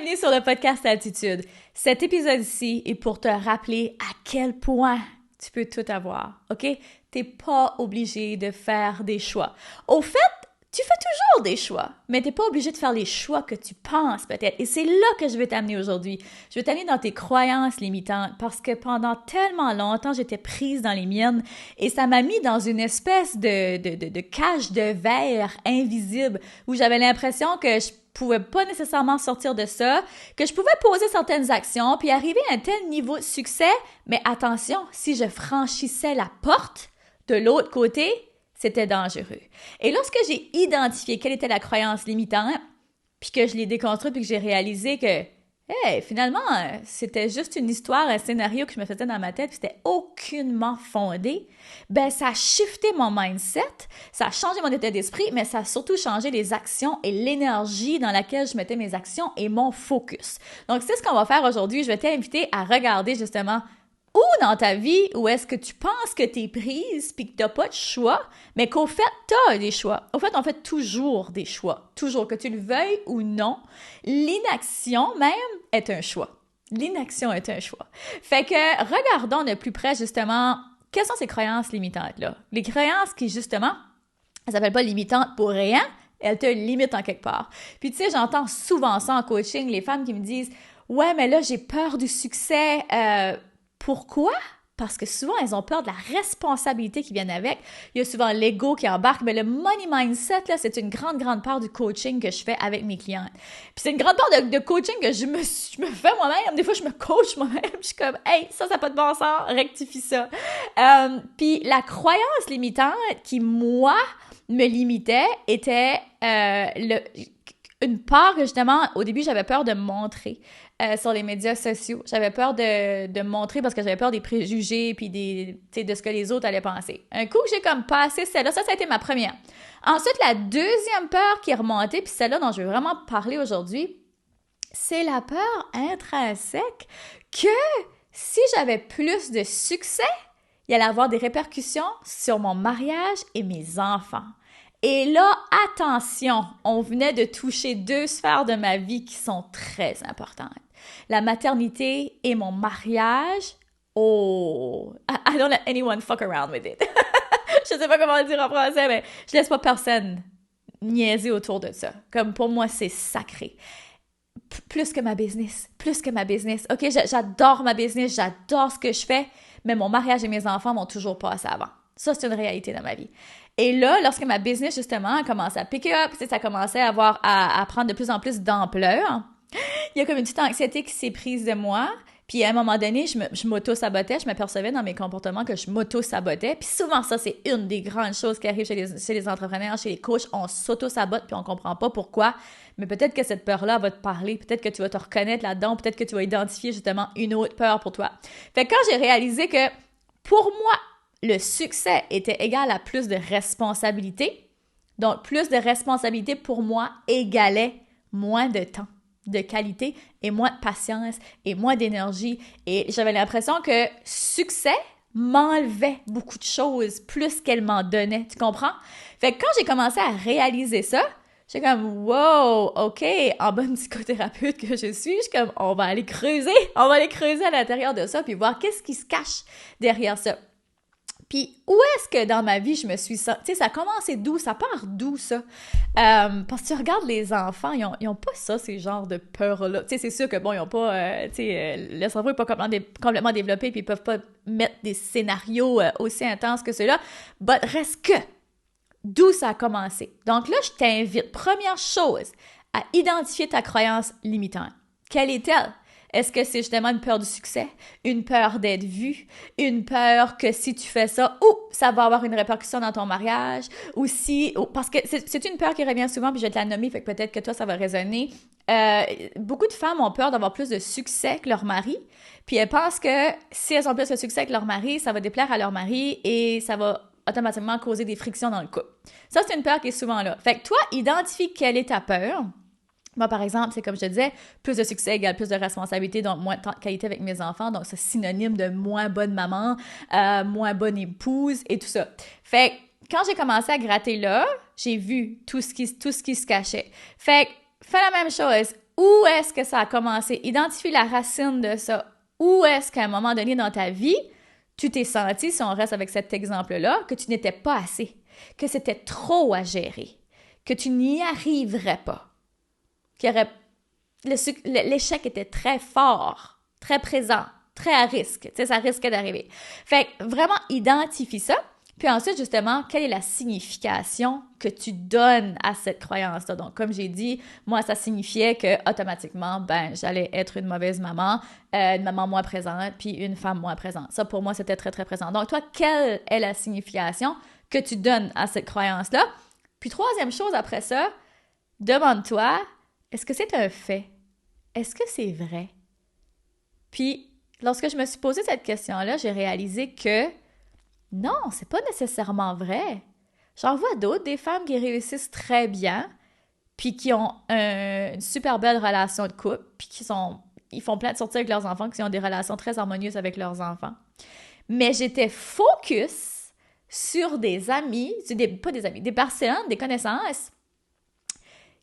Bienvenue sur le podcast Altitude. Cet épisode-ci est pour te rappeler à quel point tu peux tout avoir, OK? T'es pas obligé de faire des choix. Au fait, tu fais toujours des choix, mais t'es pas obligé de faire les choix que tu penses peut-être. Et c'est là que je vais t'amener aujourd'hui. Je vais t'amener dans tes croyances limitantes parce que pendant tellement longtemps, j'étais prise dans les miennes et ça m'a mis dans une espèce de cage de verre invisible où j'avais l'impression que je pouvais pas nécessairement sortir de ça, que je pouvais poser certaines actions puis arriver à un tel niveau de succès, mais attention, si je franchissais la porte de l'autre côté, c'était dangereux. Et lorsque j'ai identifié quelle était la croyance limitante, puis que je l'ai déconstruite, puis que j'ai réalisé que, finalement, c'était juste une histoire, un scénario que je me faisais dans ma tête, puis c'était aucunement fondé, ben ça a shifté mon mindset, ça a changé mon état d'esprit, mais ça a surtout changé les actions et l'énergie dans laquelle je mettais mes actions et mon focus. Donc, c'est ce qu'on va faire aujourd'hui. Je vais t'inviter à regarder justement où dans ta vie, où est-ce que tu penses que tu es prise puis que tu n'as pas de choix, mais qu'au fait, tu as des choix. Au fait, on fait toujours des choix. Toujours, que tu le veuilles ou non. L'inaction même est un choix. L'inaction est un choix. Fait que regardons de plus près justement, quelles sont ces croyances limitantes-là? Les croyances qui, justement, elles s'appellent pas limitantes pour rien, elles te limitent en quelque part. Puis tu sais, j'entends souvent ça en coaching, les femmes qui me disent « Ouais, mais là, j'ai peur du succès. Pourquoi? Parce que souvent, elles ont peur de la responsabilité qui vient avec. Il y a souvent l'ego qui embarque, mais le money mindset, là, c'est une grande, grande part du coaching que je fais avec mes clientes. Puis c'est une grande part de coaching que je me fais moi-même. Des fois, je me coach moi-même. Je suis comme, hey, ça n'a pas de bon sens, rectifie ça. Puis la croyance limitante qui, moi, me limitait était une part que, justement, au début, j'avais peur de me montrer sur les médias sociaux. J'avais peur de me montrer parce que j'avais peur des préjugés puis de ce que les autres allaient penser. Un coup que j'ai comme passé celle-là, ça a été ma première. Ensuite, la deuxième peur qui est remontée, puis celle-là dont je veux vraiment parler aujourd'hui, c'est la peur intrinsèque que si j'avais plus de succès, il y allait avoir des répercussions sur mon mariage et mes enfants. Et là, attention, on venait de toucher deux sphères de ma vie qui sont très importantes. La maternité et mon mariage. Oh, I don't let anyone fuck around with it. Je sais pas comment le dire en français, mais je laisse pas personne niaiser autour de ça. Comme pour moi, c'est sacré. Plus que ma business. OK, j'adore ma business, j'adore ce que je fais, mais mon mariage et mes enfants m'ont toujours passé avant. Ça, c'est une réalité dans ma vie. Et là, lorsque ma business, justement, a commencé à pick up, ça commençait à prendre de plus en plus d'ampleur, il y a comme une petite anxiété qui s'est prise de moi. Puis à un moment donné, je m'auto-sabotais, je m'apercevais dans mes comportements que je m'auto-sabotais. Puis souvent, ça, c'est une des grandes choses qui arrivent chez les entrepreneurs, chez les coachs. On s'auto-sabote puis on comprend pas pourquoi. Mais peut-être que cette peur-là va te parler, peut-être que tu vas te reconnaître là-dedans, peut-être que tu vas identifier justement une autre peur pour toi. Fait que quand j'ai réalisé que pour moi, le succès était égal à plus de responsabilité, donc plus de responsabilité pour moi égalait moins de temps de qualité et moins de patience et moins d'énergie. Et j'avais l'impression que succès m'enlevait beaucoup de choses plus qu'elle m'en donnait. Tu comprends? Fait que quand j'ai commencé à réaliser ça, j'étais comme, wow, OK, en bonne psychothérapeute que je suis comme, on va aller creuser à l'intérieur de ça puis voir qu'est-ce qui se cache derrière ça. Puis où est-ce que dans ma vie je me suis sentie, tu sais, ça a commencé d'où, ça part d'où ça? Parce que tu regardes les enfants, ils ont pas ça, ces genres de peurs-là. Tu sais, c'est sûr que bon, ils ont pas, tu sais, le cerveau est pas complètement développé puis ils peuvent pas mettre des scénarios aussi intenses que ceux-là. But reste que, d'où ça a commencé. Donc là, je t'invite, première chose, à identifier ta croyance limitante. Quelle est-elle? Est-ce que c'est justement une peur du succès, une peur d'être vu, une peur que si tu fais ça, ça va avoir une répercussion dans ton mariage, ou si, parce que c'est une peur qui revient souvent, puis je vais te la nommer, fait que peut-être que toi, ça va résonner. Beaucoup de femmes ont peur d'avoir plus de succès que leur mari, puis elles pensent que si elles ont plus de succès que leur mari, ça va déplaire à leur mari et ça va automatiquement causer des frictions dans le couple. Ça, c'est une peur qui est souvent là. Fait que toi, identifie quelle est ta peur. Moi, par exemple, c'est comme je te disais, plus de succès égale plus de responsabilité, donc moins de temps de qualité avec mes enfants, donc c'est synonyme de moins bonne maman, moins bonne épouse et tout ça. Fait que quand j'ai commencé à gratter là, j'ai vu tout ce qui se cachait. Fait que fais la même chose. où est-ce que ça a commencé? Identifie la racine de ça. Où est-ce qu'à un moment donné dans ta vie, tu t'es senti, si on reste avec cet exemple-là, que tu n'étais pas assez, que c'était trop à gérer, que tu n'y arriverais pas, l'échec était très fort, très présent, très à risque, tu sais, ça risquait d'arriver. Fait que vraiment, identifie ça. Puis ensuite, justement, quelle est la signification que tu donnes à cette croyance-là? Donc, comme j'ai dit, moi, ça signifiait que automatiquement, j'allais être une mauvaise maman, une maman moins présente, puis une femme moins présente. Ça, pour moi, c'était très, très présent. Donc, toi, quelle est la signification que tu donnes à cette croyance-là? Puis, troisième chose après ça, demande-toi, est-ce que c'est un fait? Est-ce que c'est vrai? Puis, lorsque je me suis posé cette question-là, j'ai réalisé que non, c'est pas nécessairement vrai. J'en vois d'autres, des femmes qui réussissent très bien, puis qui ont une super belle relation de couple, puis ils font plein de sorties avec leurs enfants, qui ont des relations très harmonieuses avec leurs enfants. Mais j'étais focus sur des amis, des personnes, des connaissances,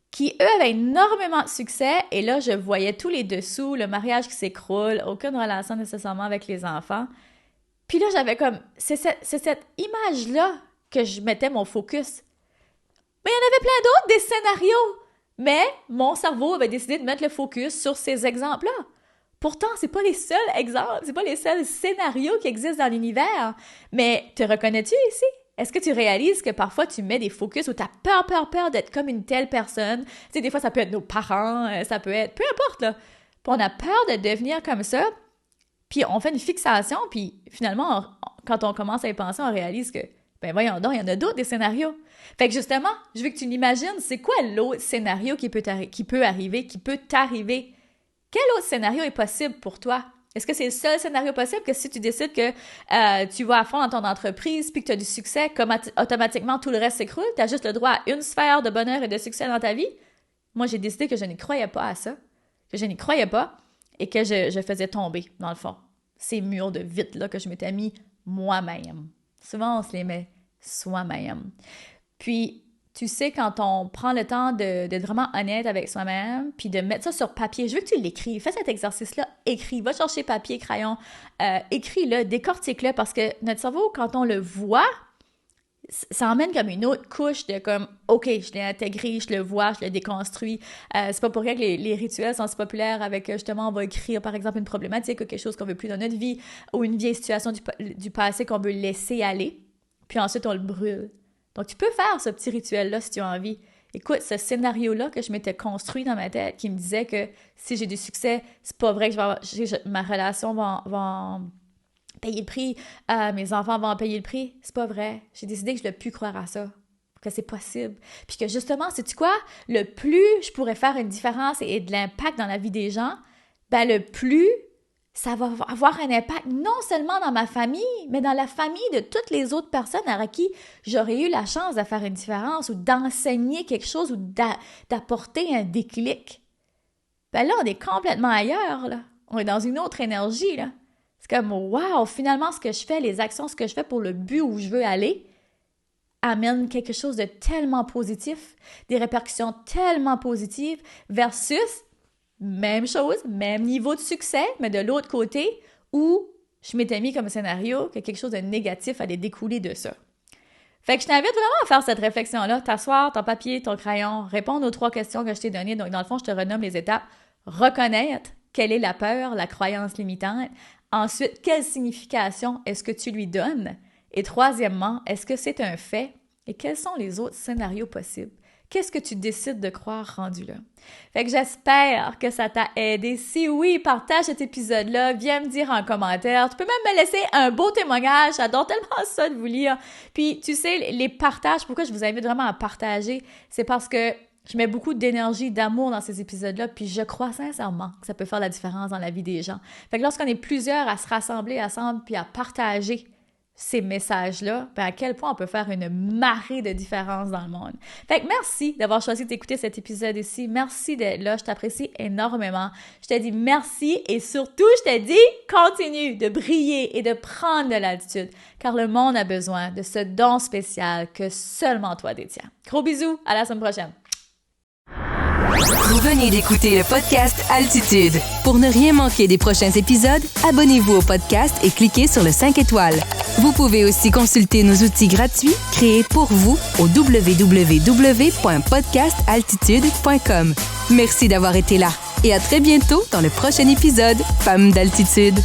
qui, eux, avaient énormément de succès, et là, je voyais tous les dessous, le mariage qui s'écroule, aucune relation nécessairement avec les enfants. Puis là, j'avais comme... C'est cette image-là que je mettais mon focus. Mais il y en avait plein d'autres, des scénarios. Mais mon cerveau avait décidé de mettre le focus sur ces exemples-là. Pourtant, c'est pas les seuls exemples, c'est pas les seuls scénarios qui existent dans l'univers. Mais te reconnais-tu ici? Est-ce que tu réalises que parfois tu mets des focus où tu as peur d'être comme une telle personne? Tu sais, des fois, ça peut être nos parents, ça peut être... Peu importe, là. Puis on a peur de devenir comme ça. Puis on fait une fixation, puis finalement, quand on commence à y penser, on réalise que, voyons donc, il y en a d'autres des scénarios. Fait que justement, je veux que tu l'imagines, c'est quoi l'autre scénario qui peut arriver, qui peut t'arriver? Quel autre scénario est possible pour toi? Est-ce que c'est le seul scénario possible que si tu décides que tu vas à fond dans ton entreprise puis que tu as du succès, comme automatiquement tout le reste s'écroule, tu as juste le droit à une sphère de bonheur et de succès dans ta vie? Moi, j'ai décidé que je n'y croyais pas à ça, que je n'y croyais pas, et que je faisais tomber, dans le fond, ces murs de vitre là que je m'étais mis moi-même. Souvent, on se les met soi-même. Puis, tu sais, quand on prend le temps d'être vraiment honnête avec soi-même, puis de mettre ça sur papier, je veux que tu l'écrives. Fais cet exercice-là, écris. Va chercher papier, crayon, écris-le, décortique-le, parce que notre cerveau, quand on le voit, ça emmène comme une autre couche de comme, OK, je l'ai intégré, je le vois, je le déconstruis. C'est pas pour rien que les rituels sont si populaires avec, justement, on va écrire, par exemple, une problématique ou quelque chose qu'on veut plus dans notre vie ou une vieille situation du passé qu'on veut laisser aller. Puis ensuite, on le brûle. Donc, tu peux faire ce petit rituel-là si tu as envie. Écoute, ce scénario-là que je m'étais construit dans ma tête qui me disait que si j'ai du succès, c'est pas vrai que ma relation va payer le prix, mes enfants vont en payer le prix. C'est pas vrai. J'ai décidé que je ne dois plus croire à ça, que c'est possible. Puis que justement, sais-tu quoi? Le plus je pourrais faire une différence et de l'impact dans la vie des gens, le plus ça va avoir un impact non seulement dans ma famille, mais dans la famille de toutes les autres personnes à qui j'aurais eu la chance de faire une différence ou d'enseigner quelque chose ou d'apporter un déclic. Là, on est complètement ailleurs, là. On est dans une autre énergie, là. C'est comme, wow, finalement, ce que je fais, les actions, ce que je fais pour le but où je veux aller, amène quelque chose de tellement positif, des répercussions tellement positives versus même chose, même niveau de succès, mais de l'autre côté où je m'étais mis comme scénario que quelque chose de négatif allait découler de ça. Fait que je t'invite vraiment à faire cette réflexion-là, t'asseoir, ton papier, ton crayon, répondre aux 3 questions que je t'ai données. Donc, dans le fond, je te renomme les étapes. Reconnaître quelle est la peur, la croyance limitante. Ensuite, quelle signification est-ce que tu lui donnes? Et troisièmement, est-ce que c'est un fait? Et quels sont les autres scénarios possibles? Qu'est-ce que tu décides de croire rendu là? Fait que j'espère que ça t'a aidé. Si oui, partage cet épisode-là, viens me dire en commentaire. Tu peux même me laisser un beau témoignage. J'adore tellement ça de vous lire. Puis, tu sais, les partages, pourquoi je vous invite vraiment à partager? C'est parce que je mets beaucoup d'énergie, d'amour dans ces épisodes-là, puis je crois sincèrement que ça peut faire la différence dans la vie des gens. Fait que lorsqu'on est plusieurs à se rassembler ensemble puis à partager ces messages-là, à quel point on peut faire une marée de différence dans le monde. Fait que merci d'avoir choisi d'écouter cet épisode ici. Merci d'être là, je t'apprécie énormément. Je te dis merci et surtout, je te dis, continue de briller et de prendre de l'altitude, car le monde a besoin de ce don spécial que seulement toi détiens. Gros bisous, à la semaine prochaine. Vous venez d'écouter le podcast Altitude. Pour ne rien manquer des prochains épisodes, abonnez-vous au podcast et cliquez sur le 5 étoiles. Vous pouvez aussi consulter nos outils gratuits créés pour vous au www.podcastaltitude.com. Merci d'avoir été là et à très bientôt dans le prochain épisode Femmes d'Altitude.